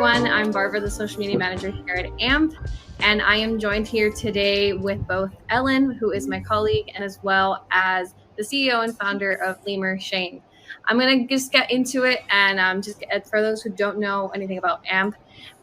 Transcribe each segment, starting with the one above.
everyone. I'm Barbara, the social media manager here at AMP, and I am joined here today with both Ellen, who is my colleague, and as well as the CEO and founder of LIMOR, Shane. I'm going to just get into it, and for those who don't know anything about AMP,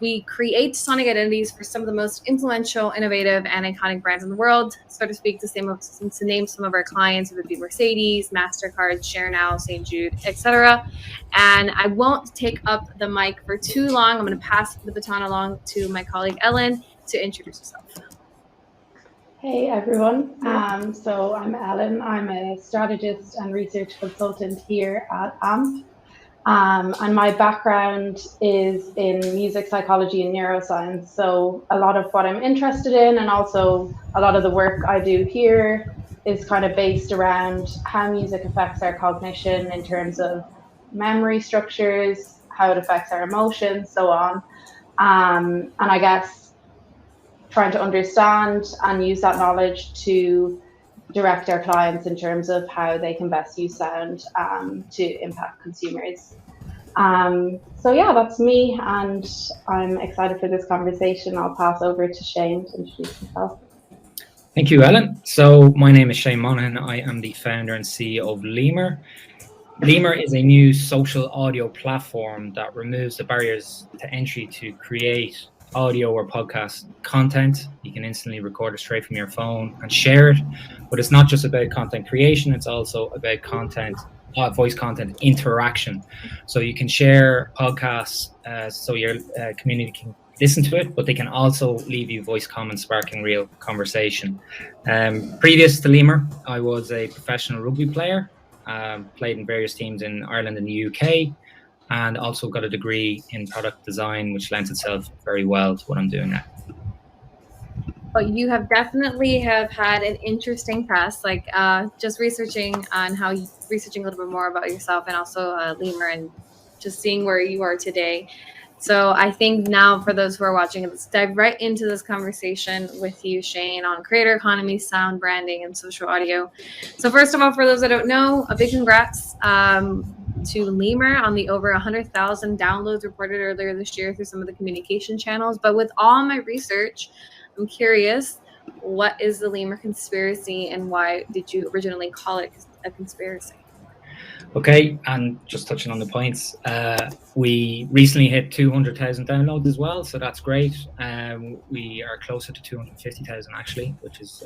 we create sonic identities for some of the most influential, innovative, and iconic brands in the world. So to speak, to name some of our clients, it would be Mercedes, MasterCard, ShareNow, St. Jude, etc. And I won't take up the mic for too long. I'm going to pass the baton along to my colleague Ellen to introduce herself. Hey everyone, so I'm Ellen. I'm a strategist and research consultant here at AMP. And my background is in music psychology and neuroscience. So a lot of what I'm interested in, and also a lot of the work I do here, is kind of based around how music affects our cognition in terms of memory structures, how it affects our emotions, so on. And I guess trying to understand and use that knowledge to direct our clients in terms of how they can best use sound to impact consumers. So yeah, that's me, and I'm excited for this conversation. I'll pass over to Shane to introduce himself. Thank you, Ellen. So my name is Shane Monahan. I am the founder and CEO of LIMOR. LIMOR is a new social audio platform that removes the barriers to entry to create audio or podcast content. You can instantly record it straight from your phone and share it. But it's not just about content creation, it's also about voice content interaction. So you can share podcasts so your community can listen to it, but they can also leave you voice comments sparking real conversation. Previous to LIMOR, I was a professional rugby player, played in various teams in Ireland and the UK, and also got a degree in product design, which lends itself very well to what I'm doing now. But you have definitely had an interesting past, just researching a little bit more about yourself, and also LIMOR, and just seeing where you are today. So I think now, for those who are watching, let's dive right into this conversation with you, Shane, on creator economy, sound branding, and social audio. So first of all, for those that don't know, a big congrats to LIMOR on the over 100,000 downloads reported earlier this year through some of the communication channels. But with all my research, I'm curious, what is the LIMOR conspiracy, and why did you originally call it a conspiracy? Okay, and just touching on the points, we recently hit 200,000 downloads as well, so that's great. We are closer to 250,000 actually, which is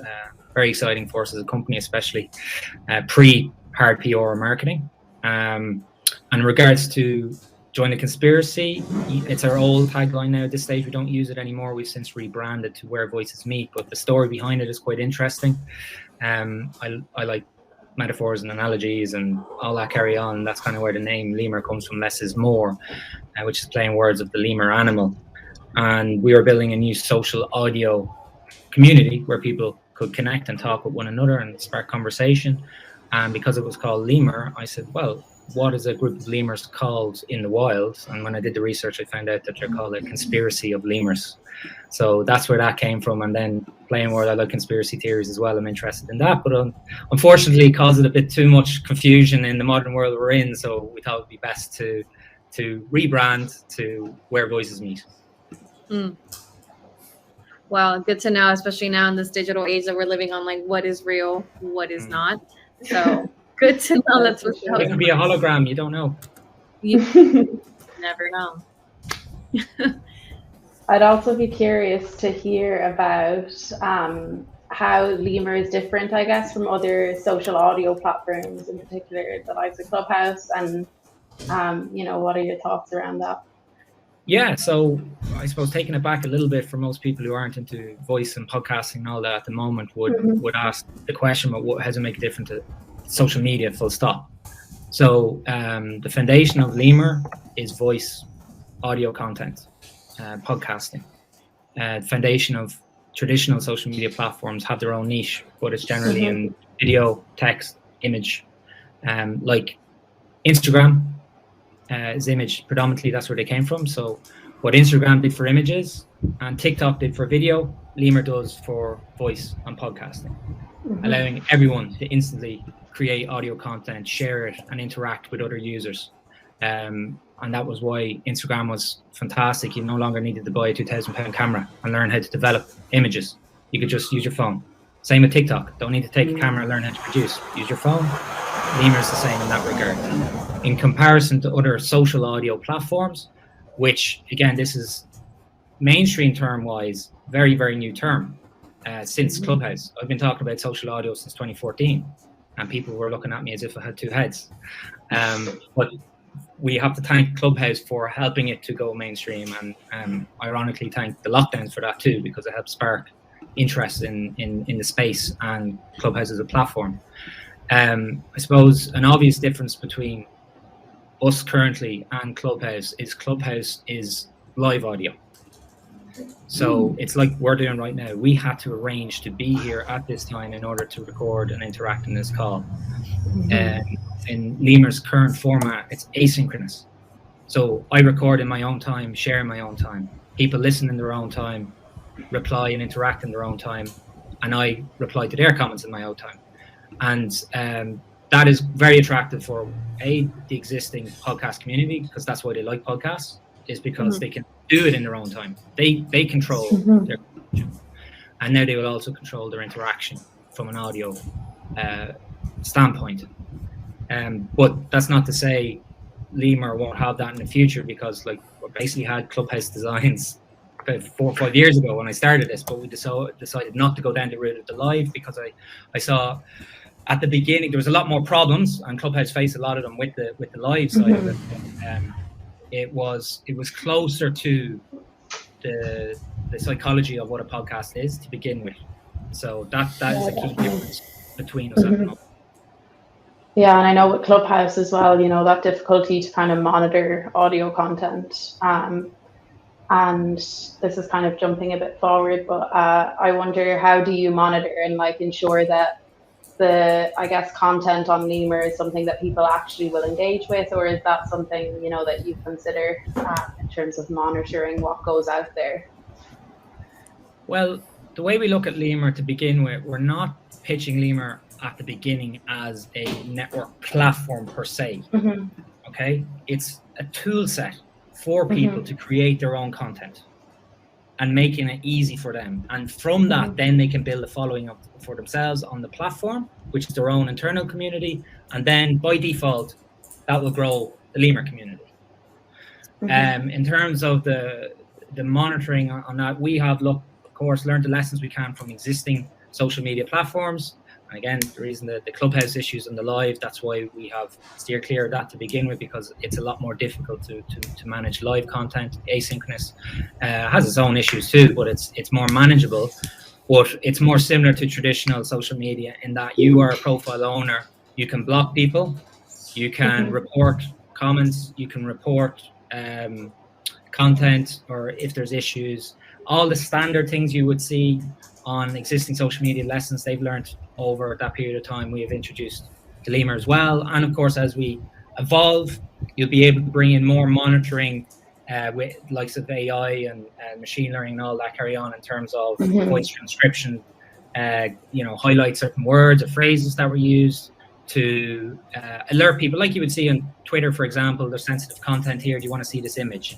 very exciting for us as a company, especially pre-hard PR or marketing. And in regards to join the conspiracy, it's our old tagline now. At this stage, we don't use it anymore. We've since rebranded to Where Voices Meet, but the story behind it is quite interesting. I like metaphors and analogies and all that carry on. That's kind of where the name LIMOR comes from, less is more, which is playing words of the lemur animal. And we were building a new social audio community where people could connect and talk with one another and spark conversation. And because it was called LIMOR, I said, well, what is a group of lemurs called in the wild? And when I did the research, I found out that they're called a conspiracy of lemurs. So that's where that came from. And then playing word, I like conspiracy theories as well. I'm interested in that, but unfortunately it caused a bit too much confusion in the modern world we're in. So we thought it would be best to rebrand to Where Voices Meet. Well, good to know, especially now in this digital age that we're living on, like what is real, what is not. So good to know that's what's going on. It could be a hologram, you don't know. You never know. I'd also be curious to hear about how LIMOR is different, I guess, from other social audio platforms, in particular the likes of Clubhouse, and what are your thoughts around that? Yeah, so I suppose taking it back a little bit for most people who aren't into voice and podcasting and all that at the moment would ask the question, but how does it make a difference to social media, full stop? So the foundation of LIMOR is voice audio content, podcasting. Foundation of traditional social media platforms have their own niche, but it's generally in video, text, image. Like Instagram is image predominantly, that's where they came from. So what Instagram did for images and TikTok did for video, LIMOR does for voice and podcasting, allowing everyone to instantly create audio content, share it, and interact with other users. And that was why Instagram was fantastic. You no longer needed to buy a £2,000 camera and learn how to develop images. You could just use your phone. Same with TikTok. Don't need to take a camera and learn how to produce. Use your phone. LIMOR is the same in that regard. In comparison to other social audio platforms, which, again, this is mainstream term-wise, very, very new term since Clubhouse. I've been talking about social audio since 2014, and people were looking at me as if I had two heads. But we have to thank Clubhouse for helping it to go mainstream, and ironically thank the lockdowns for that too, because it helped spark interest in the space and Clubhouse as a platform. I suppose an obvious difference between us currently and Clubhouse is live audio. So it's like we're doing right now. We had to arrange to be here at this time in order to record and interact in this call. In LIMOR's current format, it's asynchronous. So I record in my own time, share in my own time. People listen in their own time, reply and interact in their own time, and I reply to their comments in my own time. And that is very attractive for the existing podcast community, because that's why they like podcasts, is because they can do it in their own time. They control their connection. And now they will also control their interaction from an audio standpoint. But that's not to say LIMOR won't have that in the future, because like we basically had Clubhouse designs about 4 or 5 years ago when I started this, but we decided not to go down the route of the live, because I saw at the beginning there was a lot more problems, and Clubhouse faced a lot of them with the live side of it. It was closer to the psychology of what a podcast is to begin with. So that is a key difference between us at the moment. Yeah, and I know with Clubhouse as well, you know, that difficulty to kind of monitor audio content. And this is kind of jumping a bit forward, but I wonder, how do you monitor and like ensure that the, I guess, content on LIMOR is something that people actually will engage with, or is that something, you know, that you consider in terms of monitoring what goes out there? Well, the way we look at LIMOR to begin with, we're not pitching LIMOR at the beginning as a network platform per se. Okay, it's a tool set for people to create their own content and making it easy for them. And from that, then they can build a following up for themselves on the platform, which is their own internal community. And then by default, that will grow the LIMOR community. In terms of the monitoring on that, we have, of course, learned the lessons we can from existing social media platforms. And again, the reason that the Clubhouse issues and the live, that's why we have steered clear of that to begin with, because it's a lot more difficult to manage live content. Asynchronous has its own issues too, but it's more manageable. But it's more similar to traditional social media in that you are a profile owner. You can block people, you can report comments, you can report content, or if there's issues, all the standard things you would see on existing social media lessons they've learned over that period of time, we have introduced to LIMOR as well. And of course, as we evolve, you'll be able to bring in more monitoring with likes of AI and machine learning and all that carry on in terms of voice transcription, highlight certain words or phrases that were used to alert people, like you would see on Twitter, for example. There's sensitive content here. Do you want to see this image?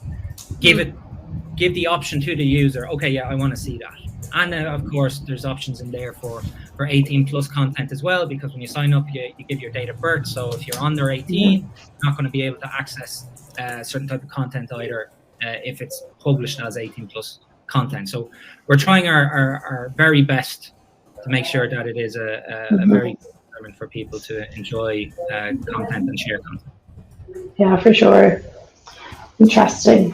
Give the option to the user. Okay, yeah, I want to see that. And of course, there's options in there for 18 plus content as well, because when you sign up, you give your date of birth. So if you're under 18, you're not going to be able to access certain type of content either if it's published as 18 plus content. So we're trying our very best to make sure that it is a very good environment for people to enjoy content and share content. Yeah, for sure. Interesting.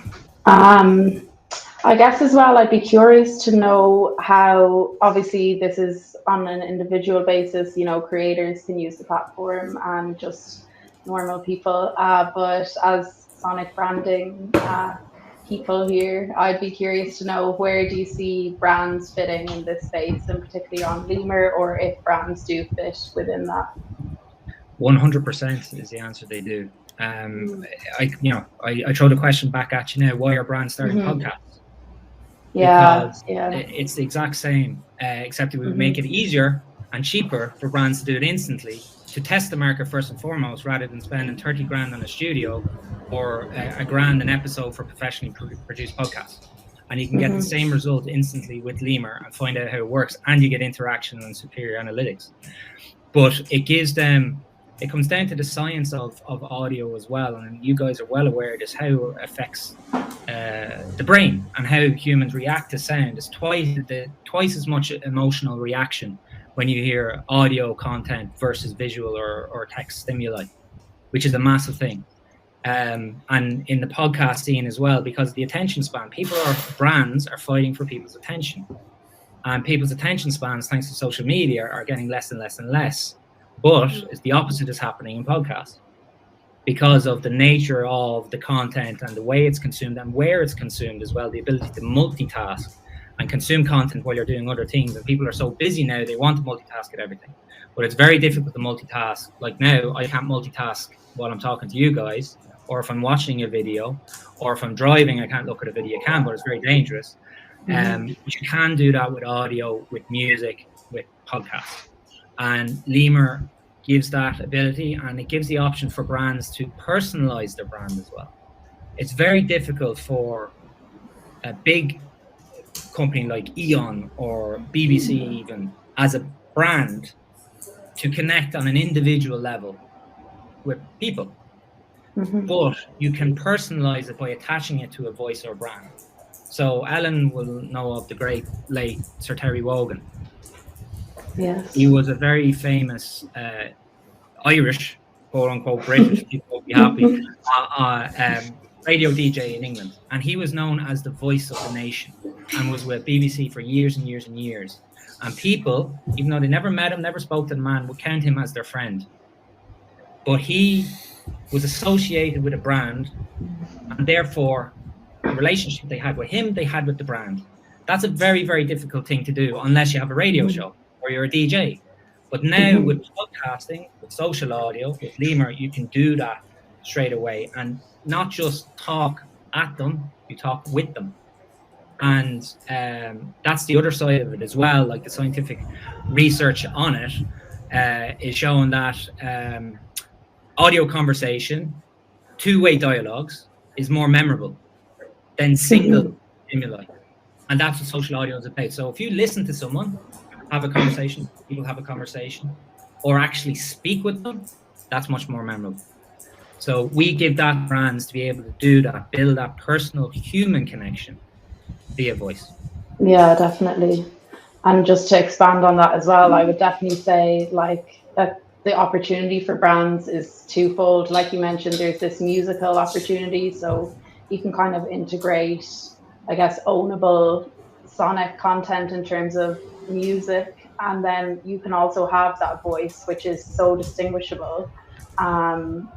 I guess as well, I'd be curious to know how, obviously this is on an individual basis, you know, creators can use the platform and just normal people, but as sonic branding people here, I'd be curious to know, where do you see brands fitting in this space, and particularly on LIMOR, or if brands do fit within that? 100% is the answer, they do. I throw the question back at you now, why are brands starting podcasts? Because it's the exact same, except we would make it easier and cheaper for brands to do it instantly, to test the market first and foremost, rather than spending 30 grand on a studio or a grand an episode for professionally produced podcasts. And you can get the same result instantly with LIMOR and find out how it works, and you get interaction and superior analytics. But it gives them, it comes down to the science of audio as well. And you guys are well aware of this, how it affects the brain and how humans react to sound. Is twice as much emotional reaction when you hear audio content versus visual or text stimuli, which is a massive thing. And in the podcast scene as well, because of the attention span, brands are fighting for people's attention. And people's attention spans, thanks to social media, are getting less and less and less. But the opposite is happening in podcasts because of the nature of the content and the way it's consumed and where it's consumed as well, the ability to multitask and consume content while you're doing other things. And people are so busy now, they want to multitask at everything. But it's very difficult to multitask. Like now, I can't multitask while I'm talking to you guys, or if I'm watching a video, or if I'm driving, I can't look at a video. I can, but it's very dangerous. But you can do that with audio, with music, with podcasts. And LIMOR gives that ability, and it gives the option for brands to personalize their brand as well. It's very difficult for a big company like Eon or BBC even as a brand to connect on an individual level with people. But you can personalize it by attaching it to a voice or brand. So Ellen will know of the great late Sir Terry Wogan. Yes. He was a very famous Irish, quote unquote British, people will be happy, radio DJ in England. And he was known as the voice of the nation and was with BBC for years and years and years. And people, even though they never met him, never spoke to the man, would count him as their friend. But he was associated with a brand, and therefore the relationship they had with him, they had with the brand. That's a very, very difficult thing to do unless you have a radio show or you're a DJ. But now with podcasting, with social audio, with LIMOR, you can do that straight away and not just talk at them, you talk with them. And that's the other side of it as well. Like the scientific research on it is showing that audio conversation, two-way dialogues is more memorable than single stimuli. And that's what social audio is about. So if you listen to someone, have a conversation, people have a conversation, or actually speak with them, that's much more memorable. So we give that brands to be able to do that, build that personal human connection via voice. Yeah, definitely. And just to expand on that as well, I would definitely say like that the opportunity for brands is twofold. Like you mentioned, there's this musical opportunity. So you can kind of integrate, I guess, ownable sonic content in terms of music. And then you can also have that voice, which is so distinguishable. And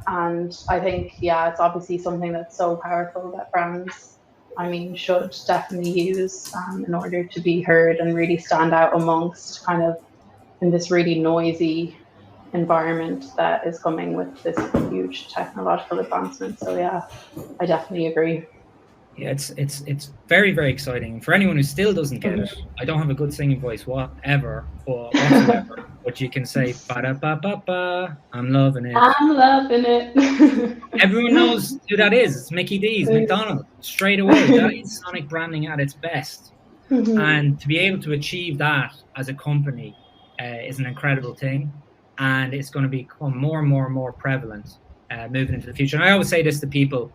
I think, yeah, it's obviously something that's so powerful that brands, I mean, should definitely use in order to be heard and really stand out amongst kind of in this really noisy environment that is coming with this huge technological advancement. So yeah, I definitely agree. Yeah, it's very, very exciting. For anyone who still doesn't get it, I don't have a good singing voice whatsoever. But you can say ba-da-ba-ba-ba, I'm loving it. I'm loving it. Everyone knows who that is. It's Mickey D's, McDonald's. Straight away, that is sonic branding at its best. And to be able to achieve that as a company is an incredible thing. And it's going to become more and more and more prevalent moving into the future. And I always say this to people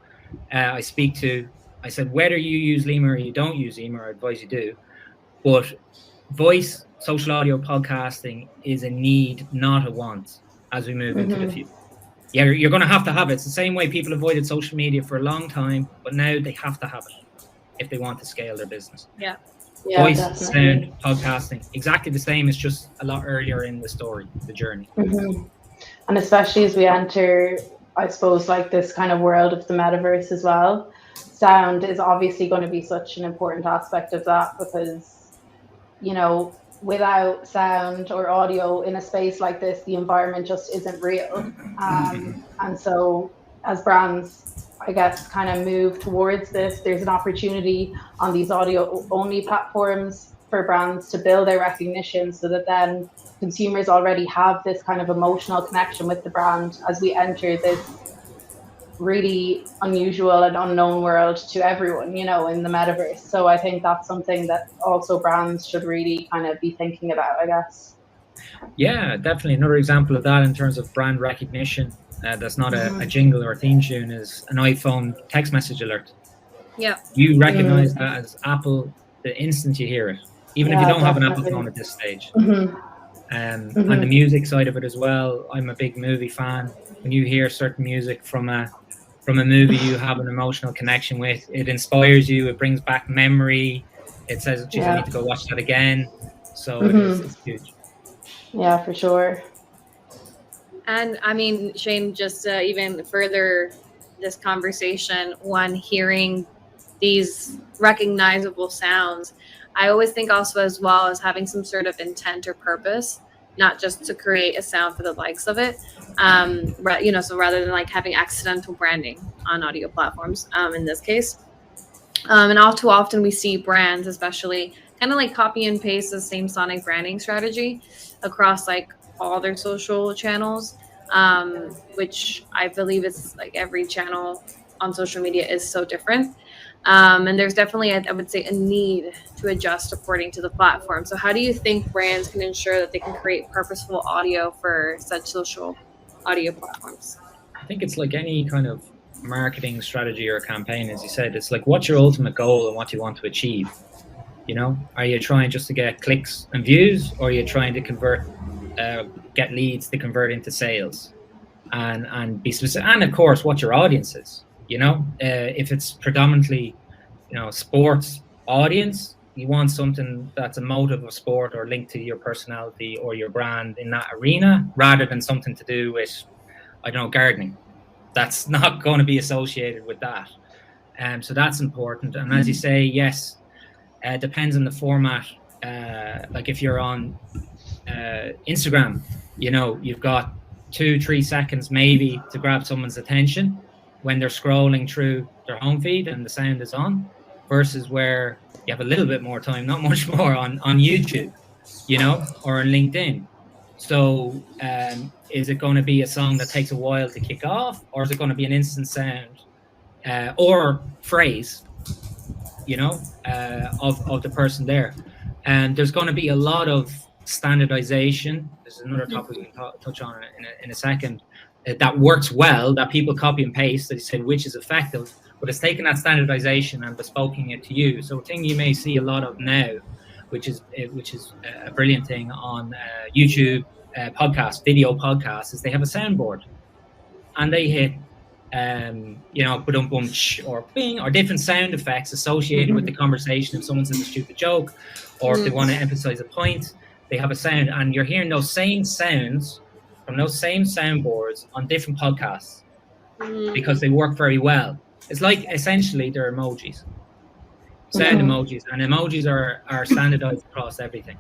I speak to. I said, whether you use LIMOR or you don't use LIMOR, I advise you do. But voice, social audio, podcasting is a need, not a want, as we move into the future. Yeah, you're going to have it. It's the same way people avoided social media for a long time, but now they have to have it if they want to scale their business. Yeah. Voice, definitely. sound, podcasting, exactly the same. It's just a lot earlier in the story, the journey. And especially as we enter, I suppose, like this kind of world of the metaverse as well, sound is obviously going to be such an important aspect of that because, you know, without sound or audio in a space like this, the environment just isn't real. And so as brands, I guess, kind of move towards this, there's an opportunity on these audio only platforms for brands to build their recognition so that then consumers already have this kind of emotional connection with the brand as we enter this really unusual and unknown world to everyone, you know, in the metaverse. So I think that's something that also brands should really kind of be thinking about, I guess. Yeah, definitely. Another example of that in terms of brand recognition, that's not a jingle or a theme tune, is an iPhone text message alert. Yeah. You recognize that as Apple the instant you hear it, even if you don't have an Apple phone at this stage. And the music side of it as well. I'm a big movie fan. When you hear certain music from a movie you have an emotional connection with, it inspires you, it brings back memory, it says, geez, I need to go watch that again. So it's huge. Yeah, for sure. And I mean, Shane, just to even further this conversation, when hearing these recognizable sounds, I always think also as well as having some sort of intent or purpose, not just to create a sound for the likes of it. You know, so rather than like having accidental branding on audio platforms, in this case. And all too often we see brands, especially kind of like copy and paste the same sonic branding strategy across like all their social channels, which I believe it's like every channel on social media is so different. And there's definitely, I would say, a need to adjust according to the platform. So how do you think brands can ensure that they can create purposeful audio for such social audio platforms? I think it's like any kind of marketing strategy or campaign, as you said, it's like, what's your ultimate goal and what do you want to achieve? You know, are you trying just to get clicks and views, or are you trying to convert, get leads to convert into sales, and be specific? And of course, what your audience is. You know, if it's predominantly, you know, sports audience, you want something that's a motive of sport or linked to your personality or your brand in that arena, rather than something to do with, I don't know, gardening. That's not going to be associated with that. So that's important. And as you say, yes, depends on the format. Like if you're on Instagram, you know, you've got 2-3 seconds maybe to grab someone's attention when they're scrolling through their home feed and the sound is on, versus where you have a little bit more time, not much more, on YouTube, you know, or on LinkedIn. So is it going to be a song that takes a while to kick off, or is it going to be an instant sound or phrase, you know, of the person there? And there's going to be a lot of standardization. There's another topic we can touch on in a second, that works well, that people copy and paste, that you say which is effective, but it's taking that standardization and bespoking it to you. So a thing you may see a lot of now, which is a brilliant thing on YouTube podcast, video podcasts, is they have a soundboard and they hit you know, or bing, or different sound effects associated with the conversation. If someone says a stupid joke, or if they want to emphasize a point, they have a sound, and you're hearing those same sounds from those same soundboards on different podcasts because they work very well. It's like essentially they're emojis, sound emojis, and emojis are standardized across everything.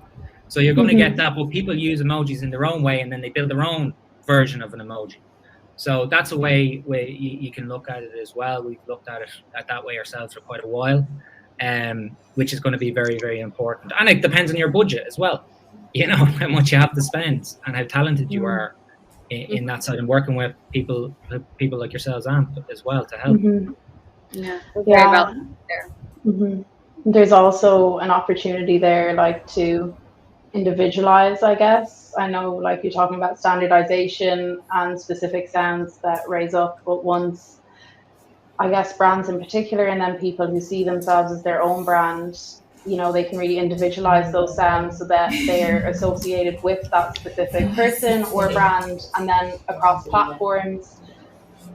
So you're going to get that, but people use emojis in their own way, and then they build their own version of an emoji. So that's a way you can look at it as well. We've looked at it that way ourselves for quite a while, which is going to be very, very important. And it depends on your budget as well. You know, how much you have to spend and how talented you are in that side, and working with people like yourselves as well to help. Yeah, very valid there. There's also an opportunity there, like, to individualize, I guess. I know, like, you're talking about standardization and specific sounds that raise up, but once, I guess, brands in particular, and then people who see themselves as their own brand, you know, they can really individualize those sounds so that they're associated with that specific person or brand. And then across platforms,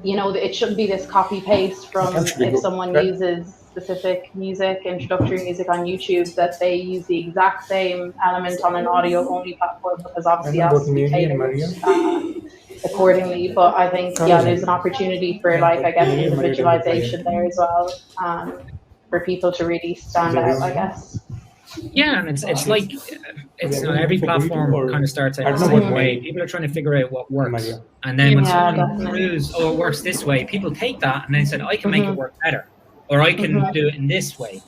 you know, it shouldn't be this copy paste from if someone uses specific music, introductory music on YouTube, that they use the exact same element on an audio only platform, because obviously it has to be tailored accordingly. But I think, yeah, there's an opportunity for, like, I guess, individualization there as well, for people to really stand out, I guess. Yeah, and it's like, it's every platform kind of starts out the same way. People are trying to figure out what works, and then when someone proves, oh, it works this way, people take that and then said, I can make it work better, or I can do it in this way.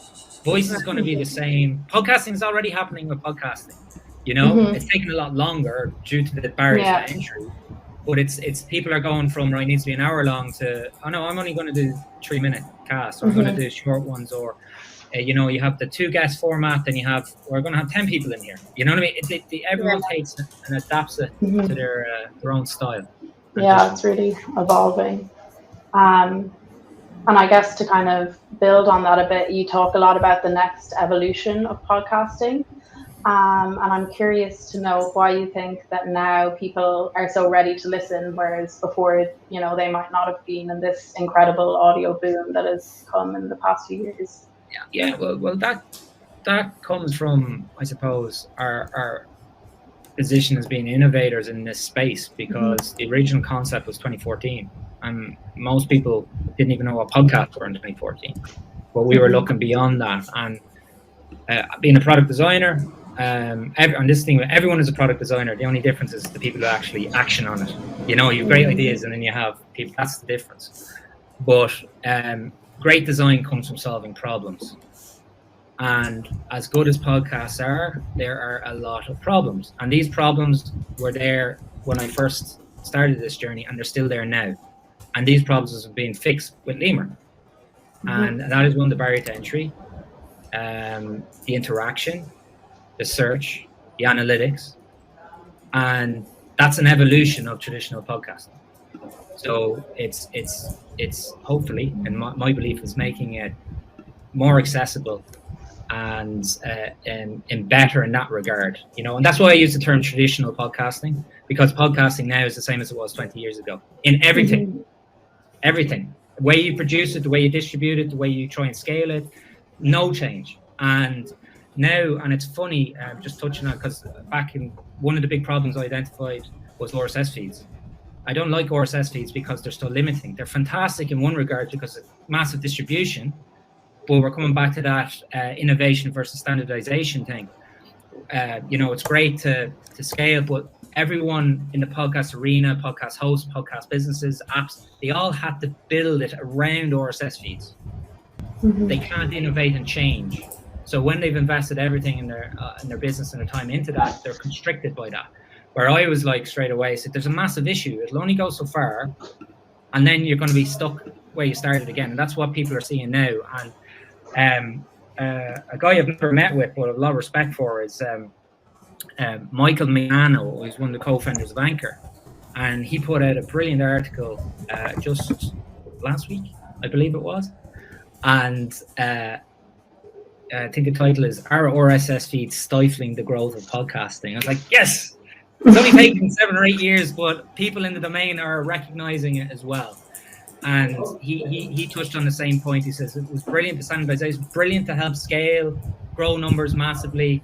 Voice is going to be the same. Podcasting is already happening with podcasting. You know, it's taking a lot longer due to the barriers to entry. But it's people are going from, right, it needs to be an hour long to, oh no, I'm only going to do 3-minute casts, or I'm going to do short ones, or you have the 2 guest format, then we're going to have 10 people in here. You know what I mean? Everyone takes it and adapts it to their own style. Yeah, it's really evolving. And I guess to kind of build on that a bit, you talk a lot about the next evolution of podcasting. And I'm curious to know why you think that now people are so ready to listen, whereas before, they might not have been in this incredible audio boom that has come in the past few years. Yeah. Well, that comes from, I suppose, our position as being innovators in this space, because the original concept was 2014, and most people didn't even know what podcasts were in 2014. But we were looking beyond that, and being a product designer, and this thing, everyone is a product designer. The only difference is the people who actually action on it. You have great ideas, and then you have people. That's the difference. But great design comes from solving problems. And as good as podcasts are, there are a lot of problems. And these problems were there when I first started this journey, and they're still there now. And these problems have been fixed with LIMOR. And that is one, the barrier to entry, the interaction, the search, the analytics. And that's an evolution of traditional podcasting. So it's hopefully, and my belief is making it more accessible and better in that regard, and that's why I use the term traditional podcasting, because podcasting now is the same as it was 20 years ago in everything. The way you produce it, the way you distribute it, the way you try and scale it, no change. And now, and it's funny, just touching on, because back in, one of the big problems I identified was RSS feeds. I don't like RSS feeds because they're still limiting. They're fantastic in one regard because of massive distribution. But we're coming back to that innovation versus standardization thing. It's great to scale, but everyone in the podcast arena, podcast hosts, podcast businesses, apps, they all have to build it around RSS feeds. They can't innovate and change. So when they've invested everything in their business and their time into that, they're constricted by that. Where I was like straight away said, there's a massive issue. It'll only go so far, and then you're going to be stuck where you started again. And that's what people are seeing now. And a guy I've never met with, but a lot of respect for, is Michael Monahan, who's one of the co-founders of Anchor. And he put out a brilliant article just last week, I believe it was. And I think the title is, "Are RSS feeds stifling the growth of podcasting?" I was like, yes! It's only taken 7 or 8 years, but people in the domain are recognizing it as well. And he touched on the same point. He says it was brilliant to standardization, brilliant to help scale, grow numbers massively,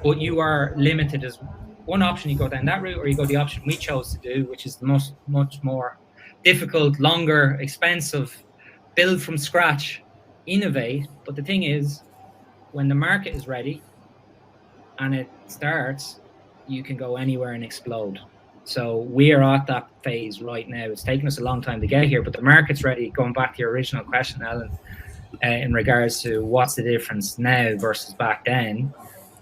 but you are limited as one option. You go down that route, or you go the option we chose to do, which is the much more difficult, longer, expensive, build from scratch, innovate. But the thing is, when the market is ready and it starts, you can go anywhere and explode. So we are at that phase right now. It's taken us a long time to get here, but the market's ready. Going back to your original question, Ellen, in regards to what's the difference now versus back then,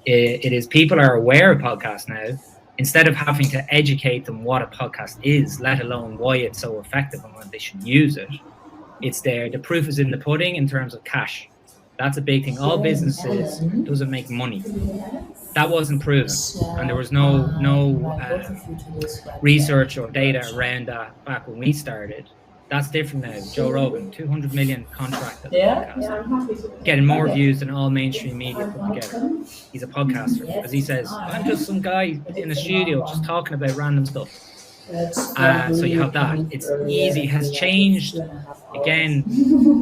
it is people are aware of podcasts now. Instead of having to educate them what a podcast is, let alone why it's so effective and why they should use it, it's there. The proof is in the pudding in terms of cash. That's a big thing. All businesses doesn't make money. That wasn't proven, and there was no research or data around that back when we started. That's different now. Joe Rogan, 200 million contracted podcast, getting more views than all mainstream media put together. He's a podcaster. As he says, I'm just some guy in a studio just talking about random stuff. So you have that. It's easy. It has changed, again,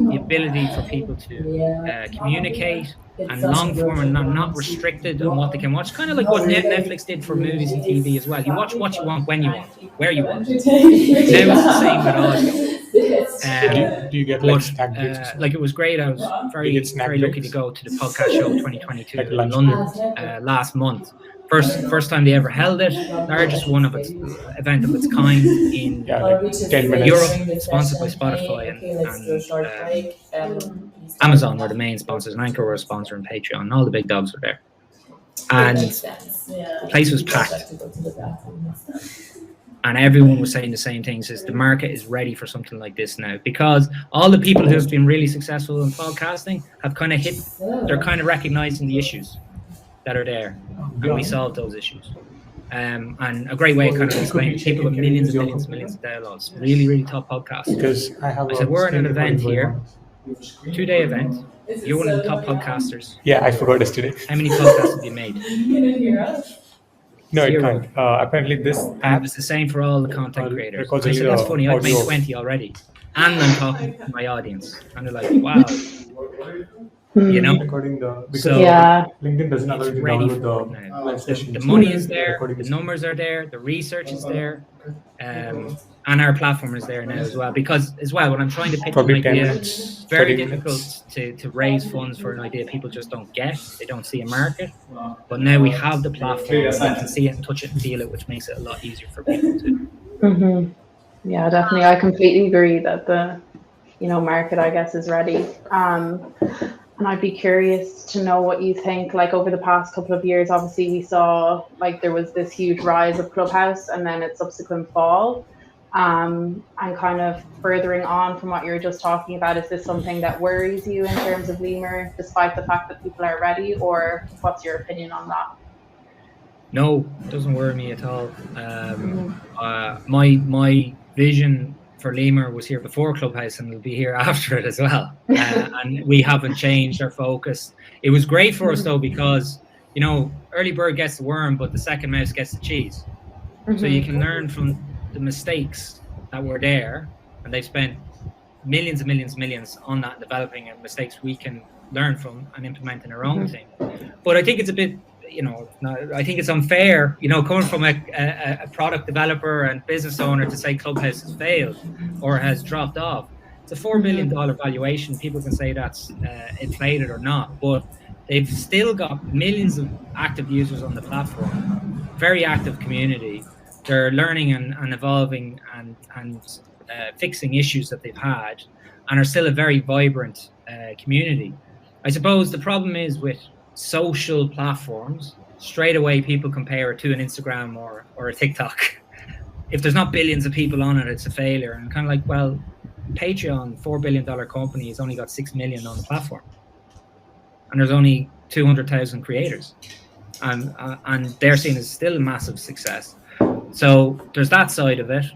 the ability for people to communicate, and long form, and not restricted on what they can watch. Kind of like what Netflix did for movies and TV as well. You watch what you want, when you want, where you want. Now it's the same with audio. Do you get like stag gifts? Like, it was great. I was very lucky to go to the podcast show 2022 in London last month. First time they ever held it. Largest one of its event of its kind in Europe, sponsored by Spotify and Amazon were the main sponsors, and Anchor were a sponsor, and Patreon, and all the big dogs were there. And the place was packed. And everyone was saying the same things, is the market is ready for something like this now, because all the people who've been really successful in podcasting have kind of they're kind of recognizing the issues that are there, and we solve those issues. And a great way of kind of explaining, people with millions and millions and millions of downloads, really, really top podcasts. Because I said, we're at an event here, 2-day event. You're one of the top podcasters. Yeah, I forgot yesterday. How many podcasts have you made? No, it 0. can't. Apparently this And it was the same for all the content creators. because I said, that's funny, I've made 20 already. And I'm talking to my audience. And they're like, wow. You know? Because So LinkedIn doesn't allow you it's to ready download for it now. The money is there, the numbers are there, the research is there, and our platform is there now as well. Because as well, when I'm trying to pitch an idea, it's very difficult to raise funds for an idea people just don't get. They don't see a market. But now we have the platform, we can see it and touch it and feel it, which makes it a lot easier for people to. Yeah, definitely. I completely agree that the market, I guess, is ready. And I'd be curious to know what you think, like over the past couple of years, obviously we saw like there was this huge rise of Clubhouse and then its subsequent fall. And kind of furthering on from what you were just talking about, is this something that worries you in terms of LIMOR, despite the fact that people are ready, or what's your opinion on that? No, it doesn't worry me at all. My vision for LIMOR was here before Clubhouse, and it'll be here after it as well. And we haven't changed our focus. It was great for us though, because early bird gets the worm, but the second mouse gets the cheese. So you can learn from the mistakes that were there, and they've spent millions and millions and millions on that developing, and mistakes we can learn from and implement in our own thing. But I think it's a bit, I think it's unfair, coming from a product developer and business owner, to say Clubhouse has failed or has dropped off. It's a $4 billion valuation. People can say that's inflated or not, but they've still got millions of active users on the platform, very active community. They're learning and evolving and fixing issues that they've had, and are still a very vibrant community. I suppose the problem is with social platforms, straight away people compare it to an Instagram or a TikTok. If there's not billions of people on it, it's a failure. And kind of like, well, Patreon, $4 billion company, has only got 6 million on the platform, and there's only 200,000 creators, and they're seen as still a massive success. So there's that side of it.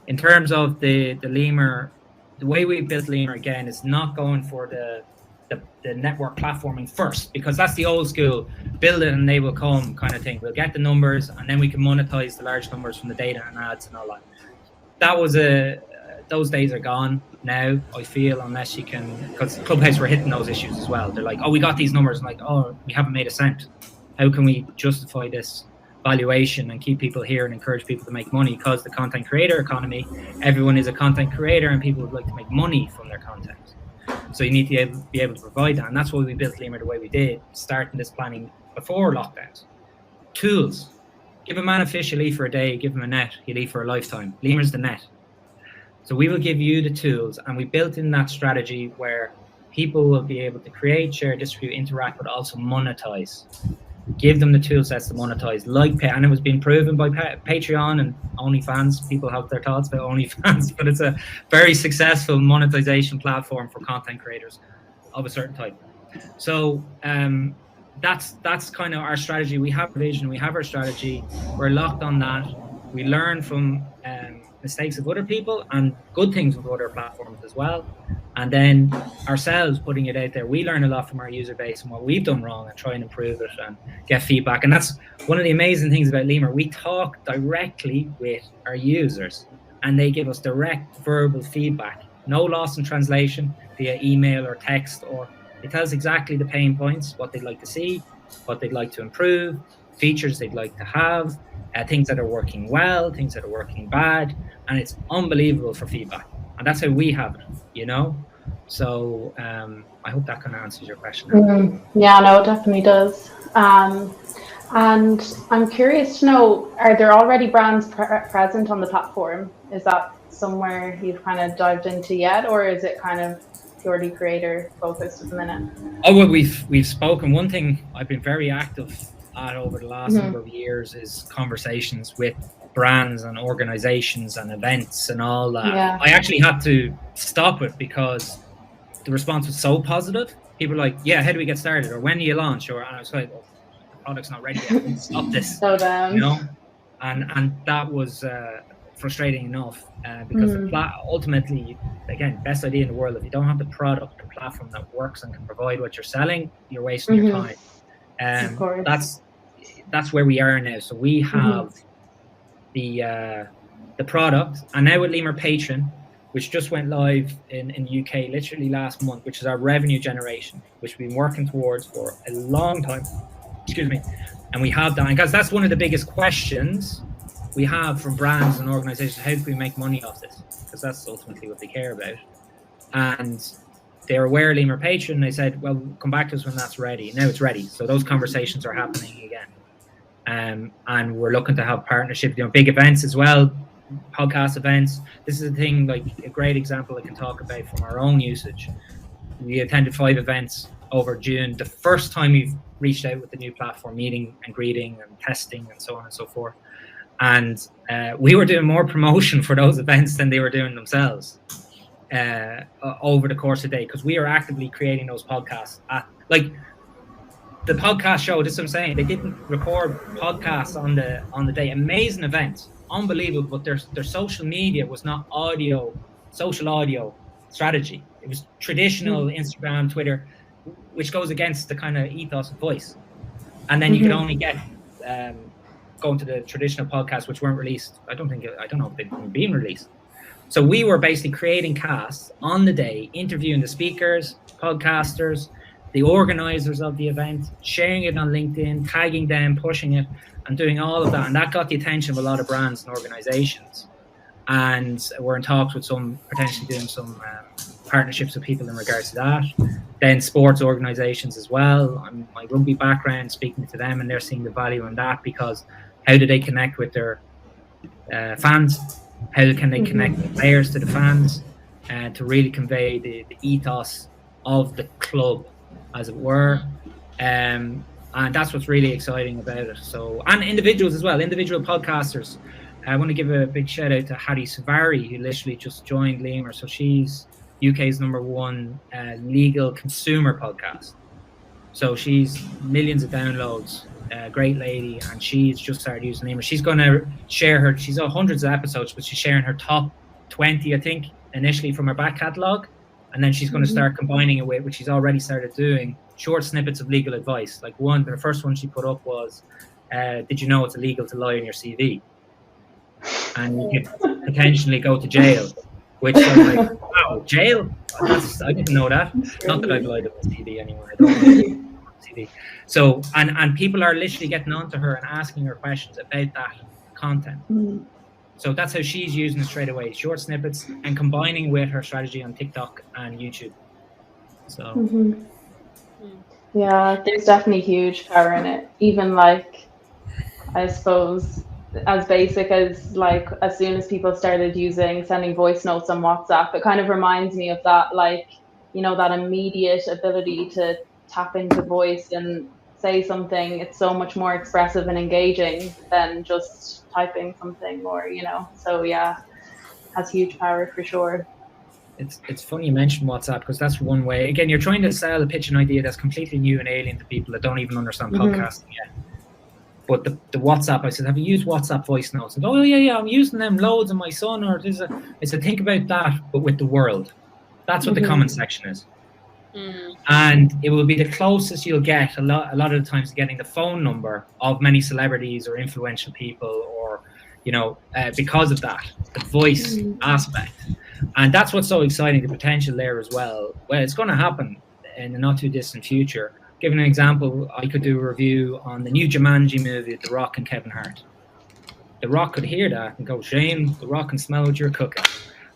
In terms of the LIMOR, the way we built LIMOR, again, is not going for the network platforming first, because that's the old school build it and they will come kind of thing. We'll get the numbers and then we can monetize the large numbers from the data and ads and all that. That was those days are gone now, I feel, unless you can, because Clubhouse were hitting those issues as well. They're like, oh, we got these numbers, and like, oh, we haven't made a cent. How can we justify this valuation and keep people here and encourage people to make money? Because the content creator economy, everyone is a content creator and people would like to make money from their content. So you need to be able to provide that. And that's why we built LIMOR the way we did, starting this planning before lockdowns. Tools. Give a man a fish, he'll eat for a day. Give him a net, he'll eat for a lifetime. LIMOR's the net. So we will give you the tools, and we built in that strategy where people will be able to create, share, distribute, interact, but also monetize. Give them the tool sets to monetize, and it was being proven by Patreon and OnlyFans. People have their thoughts about OnlyFans, but it's a very successful monetization platform for content creators of a certain type. So that's kind of our strategy. We have a vision, we have our strategy, we're locked on that. We learn from mistakes of other people and good things with other platforms as well. And then ourselves putting it out there, we learn a lot from our user base and what we've done wrong and try and improve it and get feedback. And that's one of the amazing things about LIMOR. We talk directly with our users and they give us direct verbal feedback. No loss in translation via email or text, or it tells exactly the pain points, what they'd like to see, what they'd like to improve, features they'd like to have, things that are working well, things that are working bad, and it's unbelievable for feedback. And that's how we have it, So I hope that kind of answers your question. Yeah, no, it definitely does. And I'm curious to know, are there already brands present on the platform? Is that somewhere you've kind of dived into yet, or is it kind of purely creator focused at the minute? Oh, well, we've spoken. One thing I've been very active at over the last number of years is conversations with brands and organizations and events and all that. Yeah. I actually had to stop it because the response was so positive. People were like, yeah, how do we get started? Or when do you launch? Or, and I was like, well, the product's not ready yet. Stop this. So down. You know? And that was frustrating enough because ultimately, again, best idea in the world. If you don't have the product or platform that works and can provide what you're selling, you're wasting your time. Of course. That's where we are now. So we have the product, and now with LIMOR Patron, which just went live in the UK literally last month, which is our revenue generation, which we've been working towards for a long time. Excuse me. And we have that, because that's one of the biggest questions we have from brands and organizations. How do we make money off this? Because that's ultimately what they care about. And they're aware of LIMOR Patron, and they said, well, come back to us when that's ready. Now it's ready. So those conversations are happening again. And we're looking to have partnerships, big events as well, podcast events. This is a thing, like a great example I can talk about from our own usage. We attended 5 events over June. The first time we've reached out with the new platform, meeting and greeting and testing and so on and so forth. And we were doing more promotion for those events than they were doing themselves over the course of the day, because we are actively creating those podcasts. Like the podcast show, this is what I'm saying, they didn't record podcasts on the day. Amazing event, unbelievable, but their social media was not social audio strategy. It was traditional Instagram, Twitter, which goes against the kind of ethos of voice. And then you can only get going to the traditional podcasts, which weren't released. I don't know if they've been released. So we were basically creating casts on the day, interviewing the speakers, podcasters, the organizers of the event, sharing it on LinkedIn, tagging them, pushing it, and doing all of that. And that got the attention of a lot of brands and organizations. And we're in talks with potentially doing some partnerships with people in regards to that. Then sports organizations as well. My rugby background, speaking to them, and they're seeing the value in that, because how do they connect with their fans? How can they connect the players to the fans to really convey the ethos of the club, as it were? And that's what's really exciting about it. So, and individuals as well, individual podcasters. I want to give a big shout out to Hadi Savari, who literally just joined LIMOR. So she's UK's #1 legal consumer podcast. So she's millions of downloads, great lady, and she's just started using LIMOR. She's going to share she's on hundreds of episodes, but she's sharing her top 20, I think, initially from her back catalogue. And then she's going to start combining it with, which she's already started doing, short snippets of legal advice. Like the first one she put up was, did you know it's illegal to lie on your CV? And you could potentially go to jail, which I'm like, wow, jail? I didn't know that. Not that I've lied on my CV anymore. I don't lie on my CV. So, and people are literally getting onto her and asking her questions about that content. So that's how she's using it straight away, short snippets, and combining with her strategy on TikTok and YouTube. So, yeah, there's definitely huge power in it. Even like, I suppose, as basic as like, as soon as people started sending voice notes on WhatsApp, it kind of reminds me of that, like, that immediate ability to tap into voice and say something. It's so much more expressive and engaging than just typing something, or so yeah, has huge power for sure. It's funny you mentioned WhatsApp, because that's one way. Again, you're trying to sell a pitch, an idea that's completely new and alien to people that don't even understand podcasting yet. But the WhatsApp, I said, have you used WhatsApp voice notes? And oh yeah, I'm using them loads, and my son, or I said, think about that, but with the world. That's what the comment section is. And it will be the closest you'll get a lot of the times to getting the phone number of many celebrities or influential people, or because of that, the voice aspect. And that's what's so exciting, the potential there as well. Well, it's going to happen in the not too distant future. Give an example, I could do a review on the new Jumanji movie with The Rock and Kevin Hart. The Rock could hear that and go, Shane, The Rock can smell what you're cooking.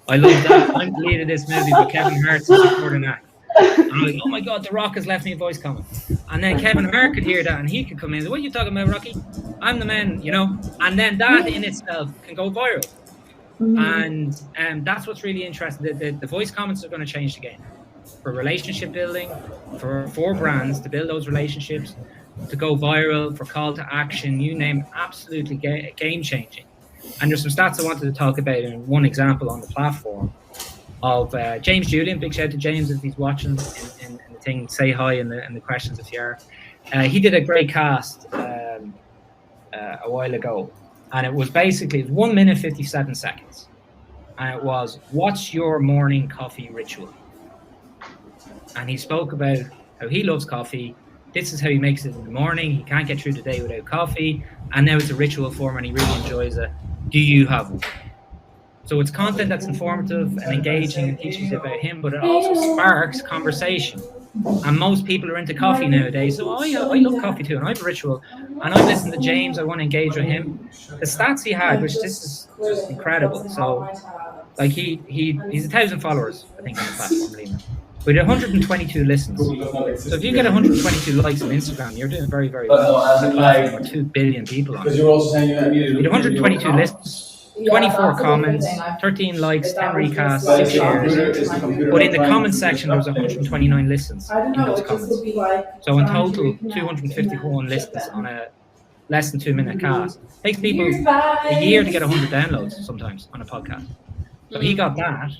I love that. I'm the lead of this movie, but Kevin Hart's the supporting act. And I'm like, oh my God, The Rock has left me a voice comment. And then Kevin Hart could hear that, and he could come in, what are you talking about, Rocky? I'm the man, And then that in itself can go viral. And that's what's really interesting. The voice comments are going to change the game for relationship building, for brands to build those relationships, to go viral, for call to action, you name it, absolutely game changing. And there's some stats I wanted to talk about in one example on the platform of James Julian. Big shout out to James if he's watching in the thing. Say hi in the questions if you are. He did a great cast a while ago, and it was basically 1 minute 57 seconds, and it was, what's your morning coffee ritual? And he spoke about how he loves coffee. This is how he makes it in the morning. He can't get through the day without coffee, and now it's a ritual for him and he really enjoys it. Do you have one? So it's content that's informative and engaging and teaches you about him, but it also sparks conversation. And most people are into coffee nowadays. So I love coffee too, and I have a ritual. And I listen to James. I want to engage with him. The stats he had, which this is just incredible. So, like he's 1,000 followers, I think, on the platform, LIMOR. With 122 listens. So if you get 122 likes on Instagram, you're doing very, very well. Or 2 billion people on it. With 122 listens. 24 comments, 13 likes, 10 recasts, 6 shares. But in the comment section, there was 129 listens in those comments. So in total, 251 listens on a less than 2 minute cast. It takes people a year to get 100 downloads sometimes on a podcast. So he got that.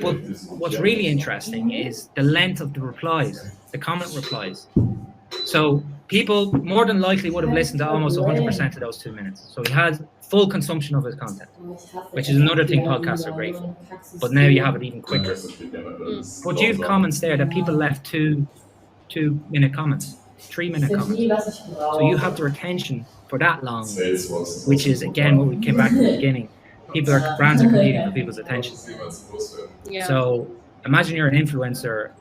But what's really interesting is the length of the replies, the comment replies. So people more than likely would have listened to almost 100% of those 2 minutes. So he had full consumption of his content, which is another thing podcasts are great for. But now you have it even quicker. But you have comments there that people left 2 minute comments, 3 minute comments. So you have the retention for that long, which is again what we came back to the beginning. Brands are competing for people's attention. Yeah. So imagine you're an influencer,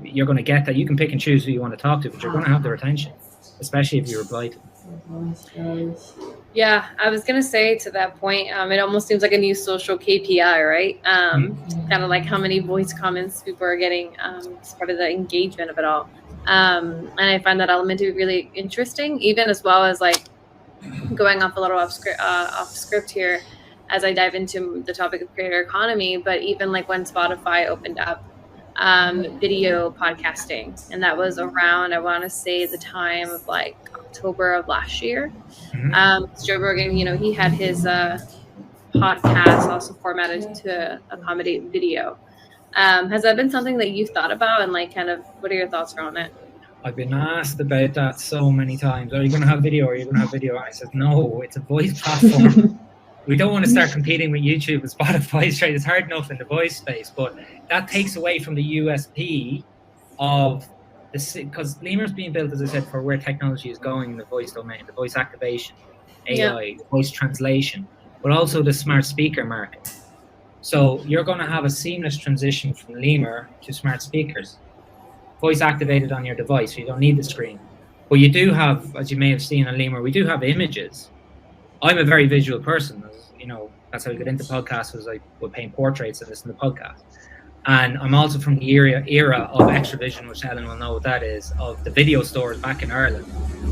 you're going to get that. You can pick and choose who you want to talk to, but you're going to have their attention, especially if you reply to them. Yeah, I was gonna say to that point, it almost seems like a new social KPI, right? Kind of like how many voice comments people are getting as part of the engagement of it all. And I find that element to be really interesting, even as well as like going off a little off script here as I dive into the topic of creator economy. But even like when Spotify opened up video podcasting, and that was around, I want to say, the time of like October of last year. Joe Rogan, he had his podcast also formatted to accommodate video. Has that been something that you've thought about, and like kind of what are your thoughts around it? I've been asked about that so many times. Are you going to have video? Are you going to have video? I said, no, it's a voice platform. We don't want to start competing with YouTube and Spotify straight. It's hard enough in the voice space, but that takes away from the USP of because LIMOR is being built, as I said, for where technology is going in the voice domain, the voice activation, AI, voice translation, but also the smart speaker market. So you're going to have a seamless transition from LIMOR to smart speakers, voice activated on your device. So you don't need the screen, but you do have, as you may have seen on LIMOR, we do have images. I'm a very visual person. That's how I got into podcasts, was I would paint portraits and listen to podcasts. And I'm also from the era of Extravision, which Ellen will know what that is, of the video stores back in Ireland.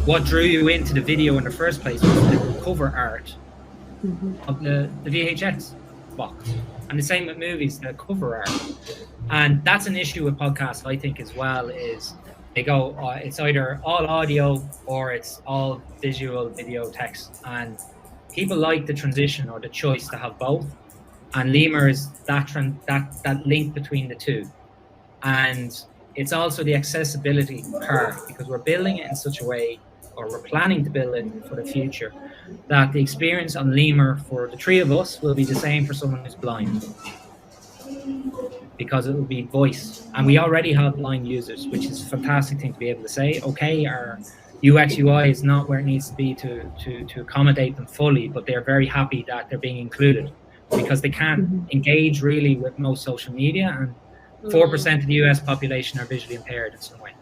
What drew you into the video in the first place was the cover art of the VHS box. And the same with movies, the cover art. And that's an issue with podcasts, I think, as well, is they go, it's either all audio or it's all visual, video, text. And people like the transition or the choice to have both. And LIMOR is that link between the two. And it's also the accessibility part, because we're building it in such a way, or we're planning to build it for the future, that the experience on LIMOR for the three of us will be the same for someone who's blind, because it will be voice. And we already have blind users, which is a fantastic thing to be able to say, okay, our UX UI is not where it needs to be to accommodate them fully, but they're very happy that they're being included, because they can't engage really with most social media, and 4% of the US population are visually impaired in some way.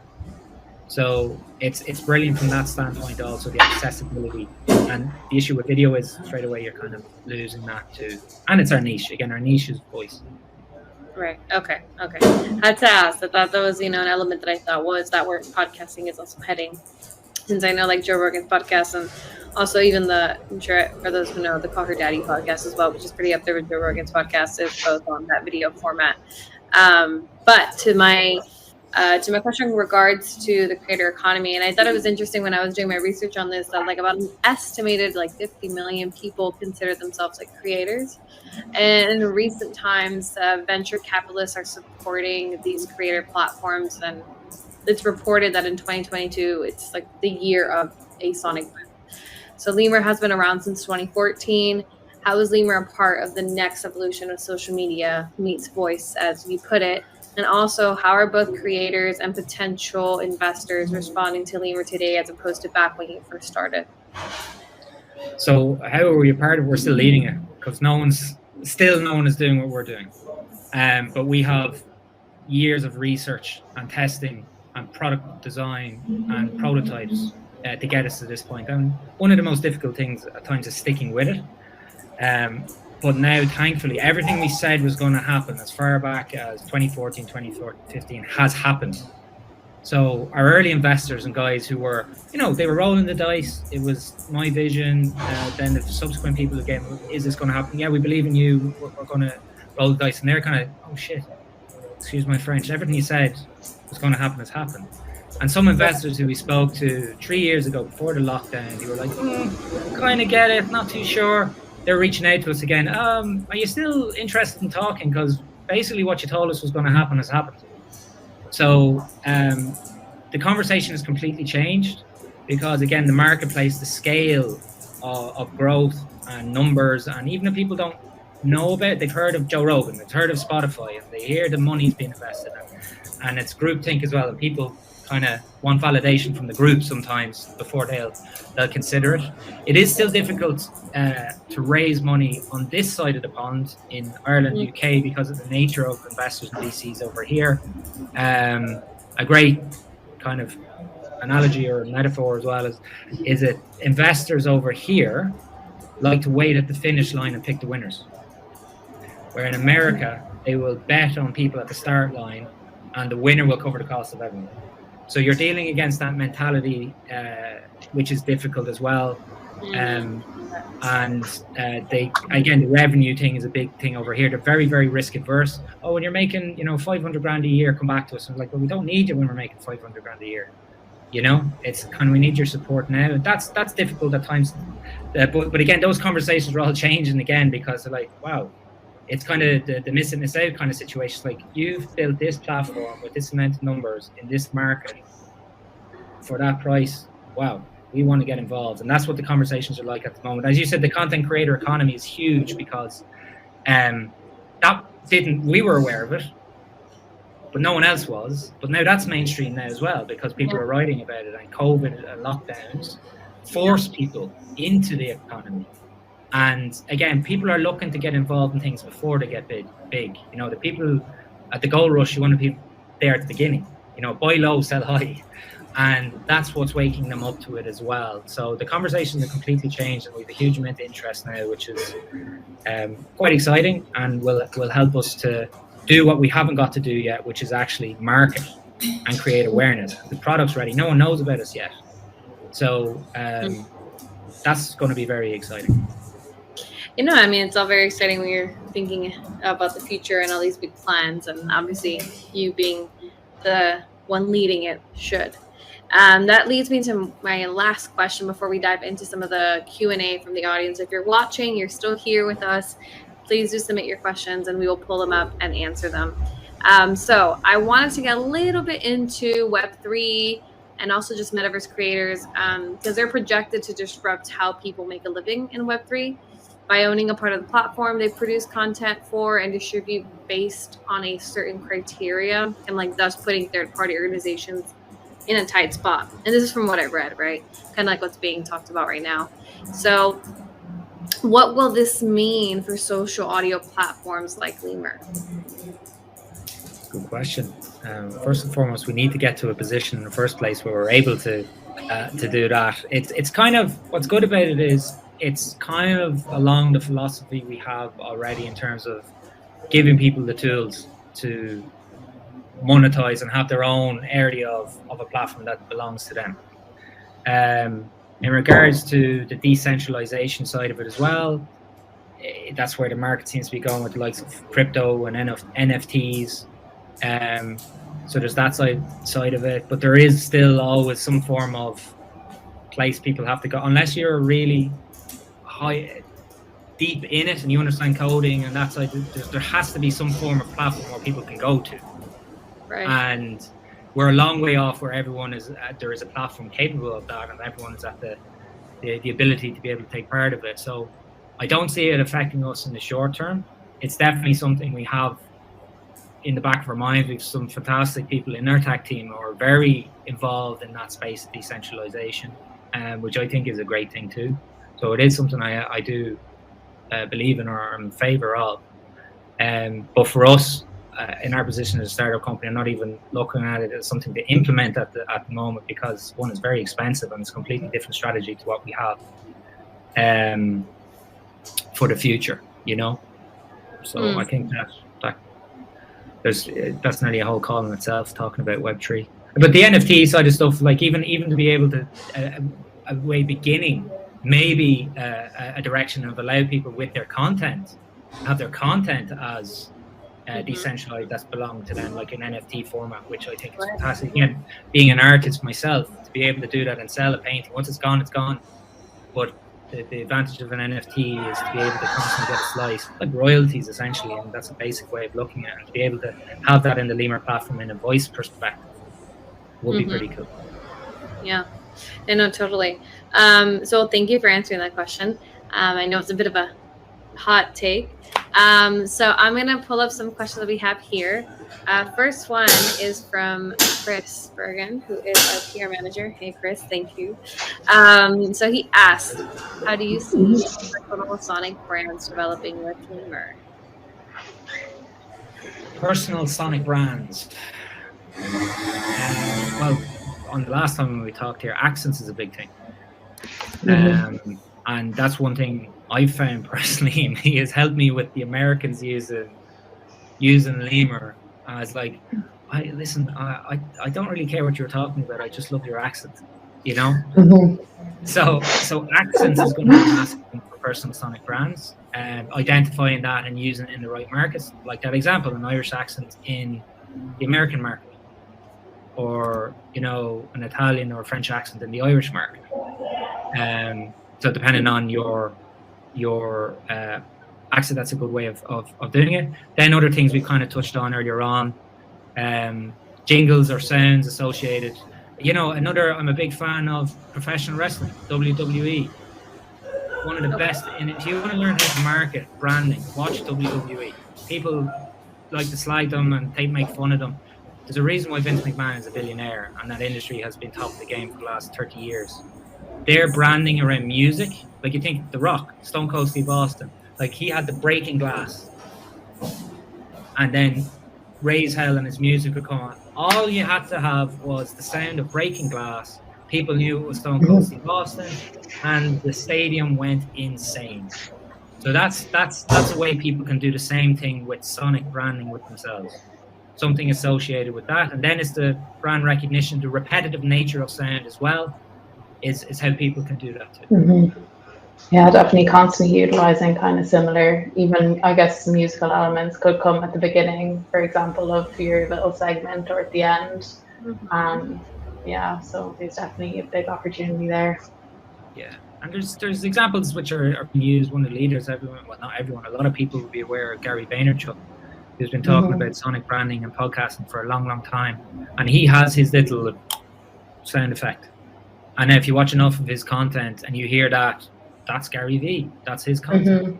So it's brilliant from that standpoint, also the accessibility. And the issue with video is straight away you're kind of losing that too. And it's our niche. Again, our niche is voice. Right. Okay. Had to ask. I thought that was, an element that I thought was that where podcasting is also heading. Since I know like Joe Rogan's podcast, and also even I'm sure for those who know, the Call Her Daddy podcast as well, which is pretty up there with Joe Rogan's podcast, is both on that video format. But to my to my question in regards to the creator economy, and I thought it was interesting when I was doing my research on this that like about an estimated like 50 million people consider themselves like creators. And in recent times, venture capitalists are supporting these creator platforms, and it's reported that in 2022, it's like the year of a sonic boom. So LIMOR has been around since 2014. How is LIMOR a part of the next evolution of social media meets voice, as you put it? And also, how are both creators and potential investors responding to LIMOR today as opposed to back when you first started? So how are we a part of it? We're still leading it because no one is doing what we're doing. But we have years of research and testing and product design and prototypes to get us to this point. And one of the most difficult things at times is sticking with it. But now, thankfully, everything we said was going to happen as far back as 2014, 2015 has happened. So our early investors and guys who were, they were rolling the dice. It was my vision. Then the subsequent people again, is this going to happen? Yeah, we believe in you. We're going to roll the dice. And they're kind of, oh shit, excuse my French. Everything you said was going to happen has happened. And some investors who we spoke to 3 years ago before the lockdown, they were like, kind of get it, not too sure. They're reaching out to us again. Are you still interested in talking? Because basically what you told us was going to happen has happened. So the conversation has completely changed because, again, the marketplace, the scale of growth and numbers, and even if people don't know about it, they've heard of Joe Rogan, they've heard of Spotify, and they hear the money's being invested in. And it's groupthink as well, and people kind of want validation from the group sometimes before they'll consider it. It is still difficult to raise money on this side of the pond in Ireland, UK, because of the nature of investors and VCs over here. A great kind of analogy or metaphor as well is that investors over here like to wait at the finish line and pick the winners. Where in America, they will bet on people at the start line and the winner will cover the cost of everyone. So you're dealing against that mentality, which is difficult as well. And the revenue thing is a big thing over here. They're very, very risk adverse. Oh, when you're making, 500 grand a year, come back to us. I'm like, well, we don't need you when we're making 500 grand a year. It's kind of, we need your support now. And that's difficult at times. But again, those conversations are all changing again because they're like, wow, it's kind of the missing this out kind of situations. Like, you've built this platform with this amount of numbers in this market for that price. Wow, we want to get involved. And that's what the conversations are like at the moment. As you said, the content creator economy is huge because we were aware of it, but no one else was. But now that's mainstream now as well because people are writing about it, and COVID and lockdowns force people into the economy. And again, people are looking to get involved in things before they get big. The people at the gold rush, you want to be there at the beginning. Buy low, sell high. And that's what's waking them up to it as well. So the conversations have completely changed, and we have a huge amount of interest now, which is quite exciting and will help us to do what we haven't got to do yet, which is actually market and create awareness. The product's ready. No one knows about us yet. So that's going to be very exciting. It's all very exciting when you're thinking about the future and all these big plans, and obviously you being the one leading it should. That leads me to my last question before we dive into some of the Q&A from the audience. If you're watching, you're still here with us, please do submit your questions and we will pull them up and answer them. So I wanted to get a little bit into Web3 and also just metaverse creators because they're projected to disrupt how people make a living in Web3. By owning a part of the platform, they produce content for and distribute based on a certain criteria, and thus putting third-party organizations in a tight spot. And this is from what I read, right? Kind of like what's being talked about right now. So what will this mean for social audio platforms like LIMOR? Good question. First and foremost, we need to get to a position in the first place where we're able to do that. It's kind of, what's good about it is it's kind of along the philosophy we have already in terms of giving people the tools to monetize and have their own area of a platform that belongs to them. In regards to the decentralization side of it as well, that's where the market seems to be going with the likes of crypto and NFTs. So there's that side of it, but there is still always some form of place people have to go, unless you're really deep in it and you understand coding and that side. There has to be some form of platform where people can go to, Right. and we're a long way off where everyone is. There is a platform capable of that, and everyone is at the ability to be able to take part of it. So I don't see it affecting us in the short term. It's definitely something we have in the back of our minds. We've some fantastic people in our tech team who are very involved in that space of decentralization, which I think is a great thing too. So it is something I do believe in or in favor of. But for us, in our position as a startup company, I'm not even looking at it as something to implement at the moment, because one, is very expensive and it's a completely different strategy to what we have for the future, you know. So I think that that's nearly a whole call in itself, talking about Web3. But the NFT side of stuff, like even to be able to a way beginning, maybe a direction of allow people with their content, have their content as decentralized, that's belong to them, like an NFT format, which I think is fantastic. Again, being an artist myself, to be able to do that and sell a painting, once it's gone, it's gone. But the advantage of an NFT is to be able to constantly get a slice, like royalties essentially, and that's a basic way of looking at it. And to be able to have that in the LIMOR platform in a voice perspective would be pretty cool. Yeah, I know, totally. So thank you for answering that question. I know it's a bit of a hot take. So I'm going to pull up some questions that we have here. First one is from Chris Bergen, who is our PR manager. Hey, Chris, thank you. So he asked, how do you see personal sonic brands developing with LIMOR? Personal sonic brands. Well, on the last time we talked here, accents is a big thing. And that's one thing I've found personally in me has helped me with the Americans using LIMOR. I was like, I don't really care what you're talking about. I just love your accent, you know? So accents is going to be a massive thing for personal sonic brands, and identifying that and using it in the right markets. Like that example, an Irish accent in the American market, or, you know, an Italian or French accent in the Irish market. So depending on your accent, that's a good way of doing it. Then other things we kind of touched on earlier on, jingles or sounds associated. You know, I'm a big fan of professional wrestling, WWE. One of the best, and if you want to learn how to market branding, watch WWE. People like to slag them and make fun of them. There's a reason why Vince McMahon is a billionaire, and that industry has been top of the game for the last 30 years. Their branding around music, like you think The Rock, Stone Cold Steve Austin, like he had the breaking glass, and then Raise Hell and his music would come on. All you had to have was the sound of breaking glass. People knew it was Stone Cold Steve Austin, and the stadium went insane. So that's a way people can do the same thing with sonic branding with themselves. Something associated with that, and then it's the brand recognition, the repetitive nature of sound as well, is how people can do that too. Yeah, definitely constantly utilizing kind of similar, even I guess musical elements could come at the beginning, for example, of your little segment, or at the end. Yeah, so there's definitely a big opportunity there. Yeah, and there's examples which are being used. One of the leaders, not everyone, a lot of people will be aware of Gary Vaynerchuk, who's been talking about sonic branding and podcasting for a long time, and he has his little sound effect. And if you watch enough of his content and you hear that, that's Gary V. That's his content.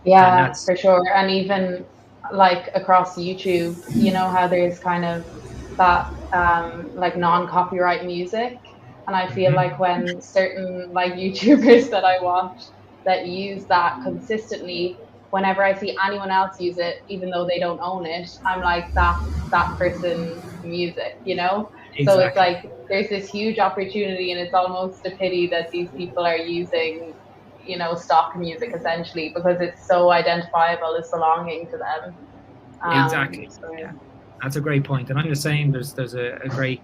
Yeah, for sure. And even like across YouTube, you know how there's kind of that like non-copyright music, and I feel like when certain like YouTubers that I watch that use that consistently, whenever I see anyone else use it, even though they don't own it, I'm like, that's that person's music, you know? Exactly. So it's like there's this huge opportunity, and it's almost a pity that these people are using, you know, stock music essentially, because it's so identifiable, it's belonging to them. Exactly. Yeah. That's a great point. And I'm the same. There's a great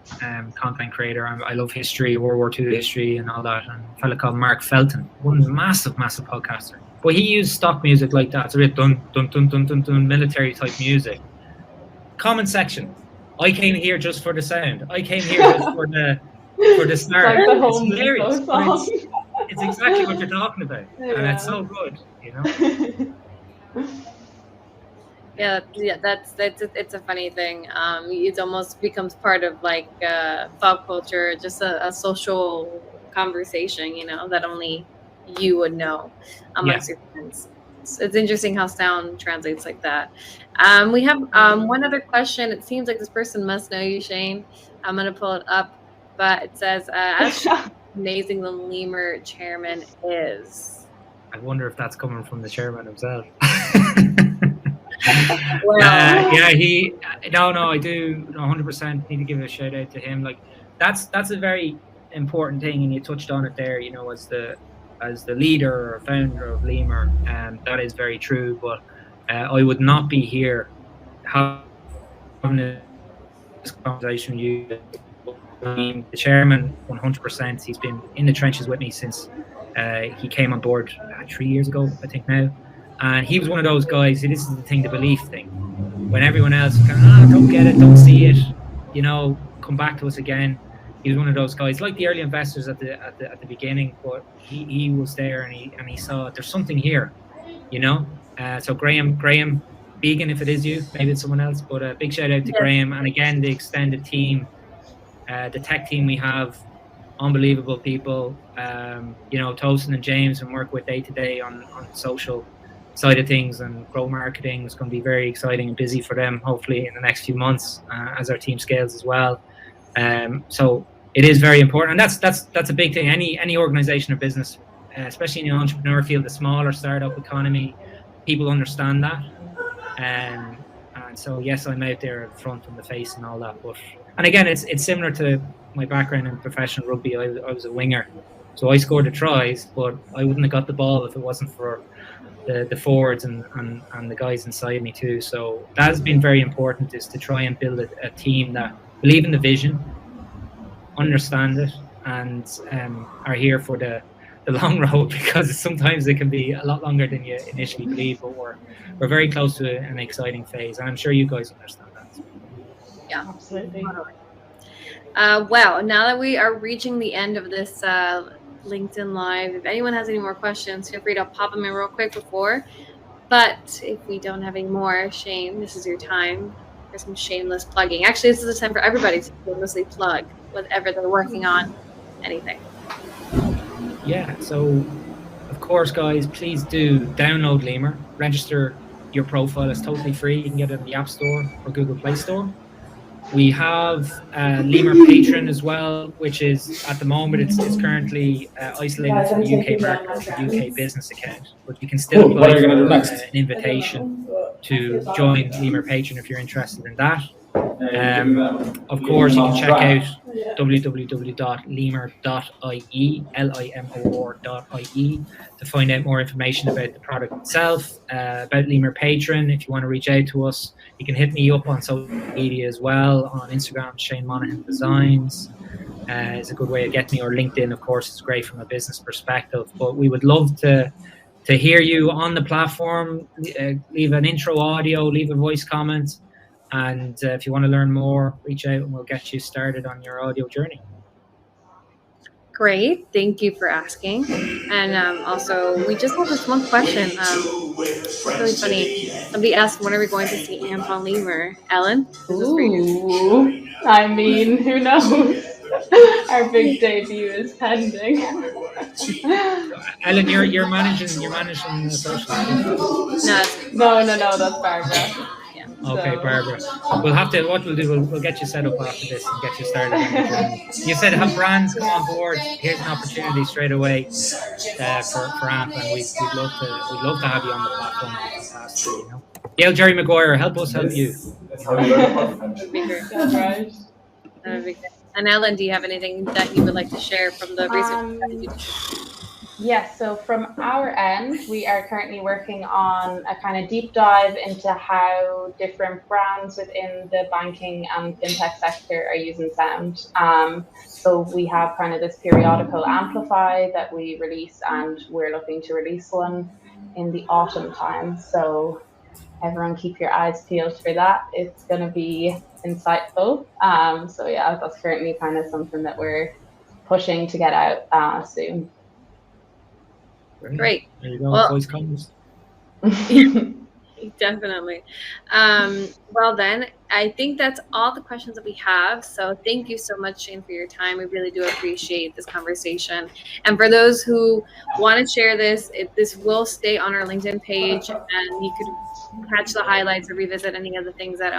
content creator. I love history, World War II history and all that. And a fella called Mark Felton, one massive podcaster. But he used stock music like that. It's a bit dun dun dun dun dun dun military type music. Comment section. I came here just for the sound. I came here just for the start. It's like the It's Home hilarious. Depot song. It's exactly what you're talking about, and it's so good, Yeah, it's a funny thing. It almost becomes part of like pop culture, just a social conversation, that only you would know amongst your friends. It's interesting how sound translates like that. We have one other question. It seems like this person must know you, Shane. I'm gonna pull it up, but it says, as amazing the LIMOR chairman is. I wonder if that's coming from the chairman himself. Well, No, I do 100% need to give a shout out to him. Like that's a very important thing, and you touched on it there. As the leader or founder of LIMOR, and that is very true. But I would not be here having this conversation with you. The chairman, 100%. He's been in the trenches with me since he came on board 3 years ago, I think now. And he was one of those guys. This is the thing, the belief thing. When everyone else is kind of, don't get it, don't see it, come back to us again. He was one of those guys, like the early investors at the beginning, but he was there and he saw there's something here, So Graham Began, if it is you, maybe it's someone else, but a big shout out to Graham, and again the extended team, the tech team we have. Unbelievable people, Tosin and James, and work with day to day on social side of things, and grow marketing is going to be very exciting and busy for them, hopefully in the next few months as our team scales as well. So it is very important, and that's a big thing. Any organization or business, especially in the entrepreneur field, the smaller startup economy, people understand that. And so yes, I'm out there at front and the face and all that, and again, it's similar to my background in professional rugby. I was a winger, so I scored the tries, but I wouldn't have got the ball if it wasn't for the forwards and the guys inside me too. So that has been very important, is to try and build a team that believe in the vision, understand it, and are here for the long road, because sometimes it can be a lot longer than you initially believe, but we're very close to an exciting phase, and I'm sure you guys understand that as well. Yeah, absolutely. Well, now that we are reaching the end of this LinkedIn Live, if anyone has any more questions, feel free to pop them in real quick before. But if we don't have any more, Shane, this is your time for some shameless plugging. Actually, this is a time for everybody to shamelessly plug whatever they're working on, anything. Yeah, so of course, guys, please do download LIMOR, register your profile. It's totally free. You can get it in the App Store or Google Play Store. We have LIMOR Patron as well, which is, at the moment, it's currently isolated to the UK market, the UK business account, but you can still apply for an invitation to join LIMOR Patron if you're interested in that. Of course, you can check out www.limor.ie, LIMOR.ie, to find out more information about the product itself, about LIMOR Patron. If you want to reach out to us, you can hit me up on social media as well. On Instagram, Shane Monahan Designs is a good way of getting me, or LinkedIn, of course, is great from a business perspective. But we would love to hear you on the platform. Leave an intro audio, leave a voice comment. And if you want to learn more, reach out and we'll get you started on your audio journey. Great. Thank you for asking. And also, we just have this one question. It's really funny. Somebody asked, when are we going to see Anton LIMOR? Ellen? Ooh, I mean, who knows? Our big debut is pending. Ellen, you're managing the social. No, that's Barbara. Yeah. Okay, Barbara. What we'll do, we'll get you set up after this and get you started on your journey. You said have brands come on board. Here's an opportunity straight away for AMP, and we'd love to have you on the platform. It'd be fantastic, Gail Jerry Maguire, help us help you. That'd be great. That's right. That would be great. And Ellen, do you have anything that you would like to share from the research? Yes, so from our end, we are currently working on a kind of deep dive into how different brands within the banking and fintech sector are using sound. So we have kind of this periodical Amplify that we release, and we're looking to release one in the autumn time. So everyone keep your eyes peeled for that. It's going to be insightful. So yeah, that's currently kind of something that we're pushing to get out soon. Great. There you go. Well, voice comms. Definitely. Well, then, I think that's all the questions that we have. So thank you so much, Shane, for your time. We really do appreciate this conversation. And for those who want to share this, this will stay on our LinkedIn page, and you could catch the highlights or revisit any of the things that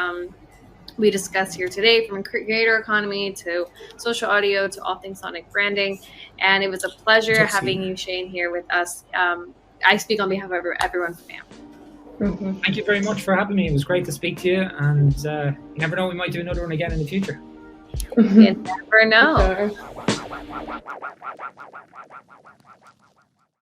we discussed here today, from creator economy to social audio to all things sonic branding. And it was a pleasure having you, Shane, here with us. I speak on behalf of everyone from AMP. Thank you very much for having me. It was great to speak to you, and you never know, we might do another one again in the future. You never know.